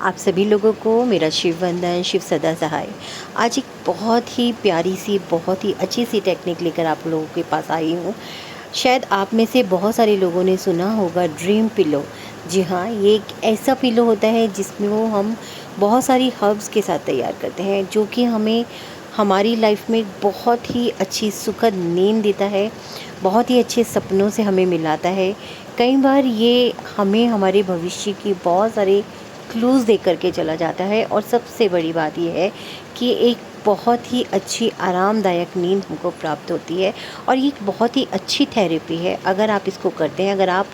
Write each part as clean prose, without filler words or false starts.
आप सभी लोगों को मेरा शिव वंदन, शिव सदा सहाय। आज एक बहुत ही प्यारी सी, बहुत ही अच्छी सी टेक्निक लेकर आप लोगों के पास आई हूँ। शायद आप में से बहुत सारे लोगों ने सुना होगा ड्रीम पिलो। जी हाँ, ये एक ऐसा पिलो होता है जिसमें वो हम बहुत सारी हर्ब्स के साथ तैयार करते हैं, जो कि हमें हमारी लाइफ में बहुत ही अच्छी सुखद नींद देता है, बहुत ही अच्छे सपनों से हमें मिलाता है। कई बार ये हमें हमारे भविष्य की बहुत सारे क्लूज़ दे कर के चला जाता है, और सबसे बड़ी बात ये है कि एक बहुत ही अच्छी आरामदायक नींद हमको प्राप्त होती है। और ये एक बहुत ही अच्छी थेरेपी है अगर आप इसको करते हैं। अगर आप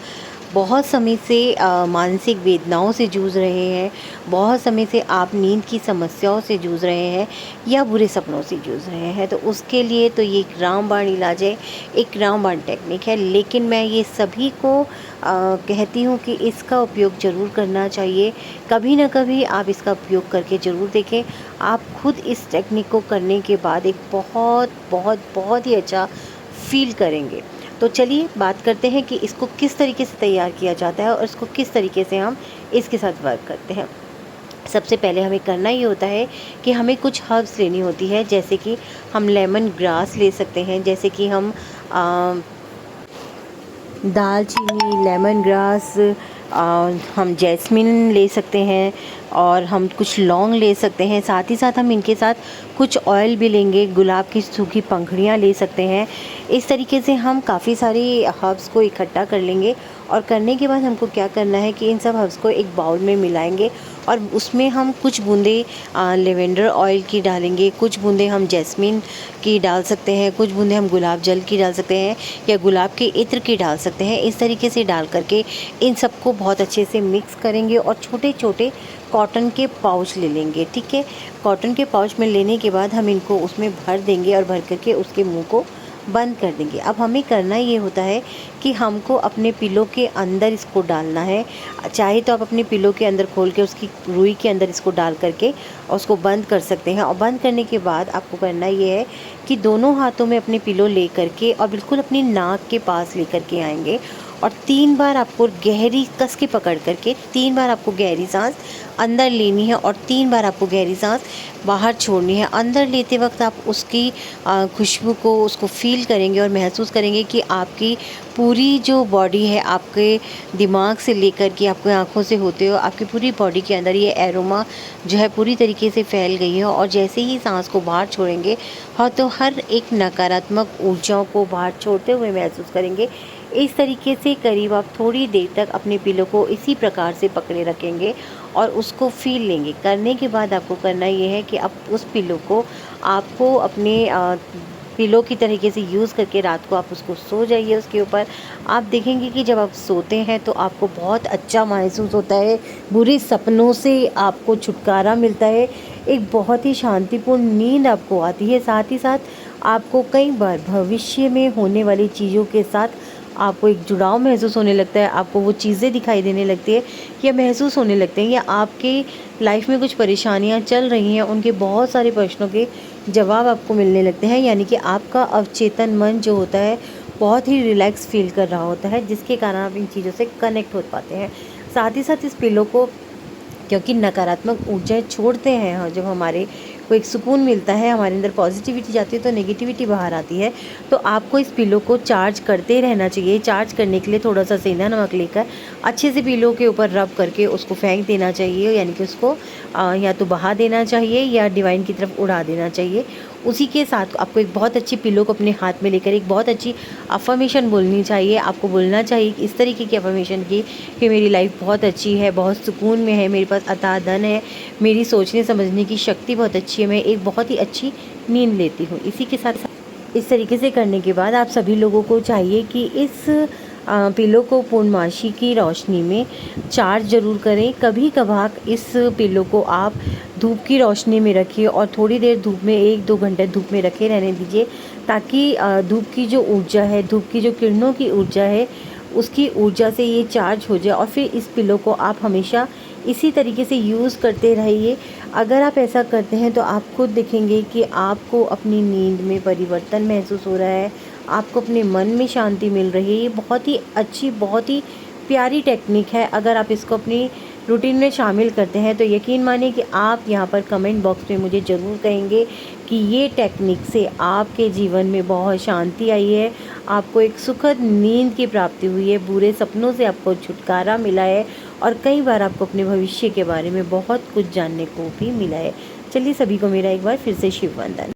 बहुत समय से मानसिक वेदनाओं से जूझ रहे हैं, बहुत समय से आप नींद की समस्याओं से जूझ रहे हैं या बुरे सपनों से जूझ रहे हैं, तो उसके लिए तो ये एक रामबाण इलाज है, एक रामबाण टेक्निक है। लेकिन मैं ये सभी को कहती हूँ कि इसका उपयोग ज़रूर करना चाहिए। कभी ना कभी आप इसका उपयोग करके ज़रूर देखें। आप खुद इस टेक्निक को करने के बाद एक बहुत बहुत बहुत ही अच्छा फ़ील करेंगे। तो चलिए बात करते हैं कि इसको किस तरीके से तैयार किया जाता है और इसको किस तरीके से हम इसके साथ वर्क करते हैं। सबसे पहले हमें करना ये होता है कि हमें कुछ हर्ब्स लेनी होती है, जैसे कि हम लेमन ग्रास ले सकते हैं, जैसे कि हम दालचीनी, लेमन ग्रास, हम जैस्मिन ले सकते हैं, और हम कुछ लौंग ले सकते हैं। साथ ही साथ हम इनके साथ कुछ ऑयल भी लेंगे, गुलाब की सूखी पंखुड़ियाँ ले सकते हैं। इस तरीके से हम काफ़ी सारी हर्ब्स को इकट्ठा कर लेंगे, और करने के बाद हमको क्या करना है कि इन सब हर्ब्स को एक बाउल में मिलाएंगे, और उसमें हम कुछ बूंदे लेवेंडर ऑयल की डालेंगे, कुछ बूंदे हम जैस्मिन की डाल सकते हैं, कुछ बूंदे हम गुलाब जल की डाल सकते हैं, या गुलाब के इत्र की डाल सकते हैं। इस तरीके से डाल करके इन सबको बहुत अच्छे से मिक्स करेंगे, और छोटे छोटे कॉटन के पाउच ले लेंगे। ठीक है, कॉटन के पाउच में लेने के बाद हम इनको उसमें भर देंगे, और भर करके उसके मुंह को बंद कर देंगे। अब हमें करना ये होता है कि हमको अपने पिलो के अंदर इसको डालना है। चाहे तो आप अपने पिलो के अंदर खोल के उसकी रुई के अंदर इसको डाल करके और उसको बंद कर सकते हैं। और बंद करने के बाद आपको करना ये है कि दोनों हाथों में अपने पिलो ले करके और बिल्कुल अपनी नाक के पास ले करके आएंगे, और 3 बार आपको गहरी कस के पकड़ करके 3 बार आपको गहरी सांस अंदर लेनी है, और 3 बार आपको गहरी सांस बाहर छोड़नी है। अंदर लेते वक्त आप उसकी खुशबू को उसको फील करेंगे और महसूस करेंगे कि आपकी पूरी जो बॉडी है, आपके दिमाग से लेकर के आपकी आँखों से होते हुए आपकी पूरी बॉडी के अंदर ये एरोमा जो है पूरी तरीके से फैल गई है। और जैसे ही सांस को बाहर छोड़ेंगे, हाँ, तो हर एक नकारात्मक ऊर्जाओं को बाहर छोड़ते हुए महसूस करेंगे। इस तरीके से करीब आप थोड़ी देर तक अपने पिलो को इसी प्रकार से पकड़े रखेंगे और उसको फील लेंगे। करने के बाद आपको करना ये है कि आप उस पिलो को आपको अपने पिलो की तरीके से यूज़ करके रात को आप उसको सो जाइए उसके ऊपर। आप देखेंगे कि जब आप सोते हैं तो आपको बहुत अच्छा महसूस होता है, बुरे सपनों से आपको छुटकारा मिलता है, एक बहुत ही शांतिपूर्ण नींद आपको आती है। साथ ही साथ आपको कई बार भविष्य में होने वाली चीज़ों के साथ आपको एक जुड़ाव महसूस होने लगता है, आपको वो चीज़ें दिखाई देने लगती है या महसूस होने लगते हैं, या आपके लाइफ में कुछ परेशानियां चल रही हैं, उनके बहुत सारे प्रश्नों के जवाब आपको मिलने लगते हैं। यानी कि आपका अवचेतन मन जो होता है बहुत ही रिलैक्स फील कर रहा होता है, जिसके कारण आप इन चीज़ों से कनेक्ट हो पाते हैं। साथ ही साथ इस पिलो को, क्योंकि नकारात्मक ऊर्जाएं छोड़ते हैं, हाँ, जब हमारे को एक सुकून मिलता है, हमारे अंदर पॉजिटिविटी जाती है तो नेगेटिविटी बाहर आती है। तो आपको इस पिलो को चार्ज करते रहना चाहिए। चार्ज करने के लिए थोड़ा सा सेंधा नमक लेकर अच्छे से पिलो के ऊपर रब करके उसको फेंक देना चाहिए, यानी कि उसको या तो बहा देना चाहिए या डिवाइन की तरफ उड़ा देना चाहिए। उसी के साथ आपको एक बहुत अच्छी पिलो को अपने हाथ में लेकर एक बहुत अच्छी अफर्मेशन बोलनी चाहिए। आपको बोलना चाहिए इस तरीके की अफर्मेशन की कि मेरी लाइफ बहुत अच्छी है, बहुत सुकून में है, मेरे पास अथाह धन है, मेरी सोचने समझने की शक्ति बहुत अच्छी है, मैं एक बहुत ही अच्छी नींद लेती हूँ। इसी के साथ इस तरीके से करने के बाद आप सभी लोगों को चाहिए कि इस पिलो को पूर्णमासी की रोशनी में चार्ज ज़रूर करें। कभी कभार इस पिलो को आप धूप की रोशनी में रखिए और थोड़ी देर धूप में 1-2 घंटे धूप में रखे रहने दीजिए, ताकि धूप की जो ऊर्जा है, धूप की जो किरणों की ऊर्जा है, उसकी ऊर्जा से ये चार्ज हो जाए। और फिर इस पिलो को आप हमेशा इसी तरीके से यूज़ करते रहिए। अगर आप ऐसा करते हैं तो आप खुद देखेंगे कि आपको अपनी नींद में परिवर्तन महसूस हो रहा है, आपको अपने मन में शांति मिल रही है। ये बहुत ही अच्छी, बहुत ही प्यारी टेक्निक है। अगर आप इसको अपनी रूटीन में शामिल करते हैं तो यकीन मानिए कि आप यहाँ पर कमेंट बॉक्स में मुझे ज़रूर कहेंगे कि ये टेक्निक से आपके जीवन में बहुत शांति आई है, आपको एक सुखद नींद की प्राप्ति हुई है, बुरे सपनों से आपको छुटकारा मिला है और कई बार आपको अपने भविष्य के बारे में बहुत कुछ जानने को भी मिला है। चलिए सभी को मेरा एक बार फिर से शिव वंदन।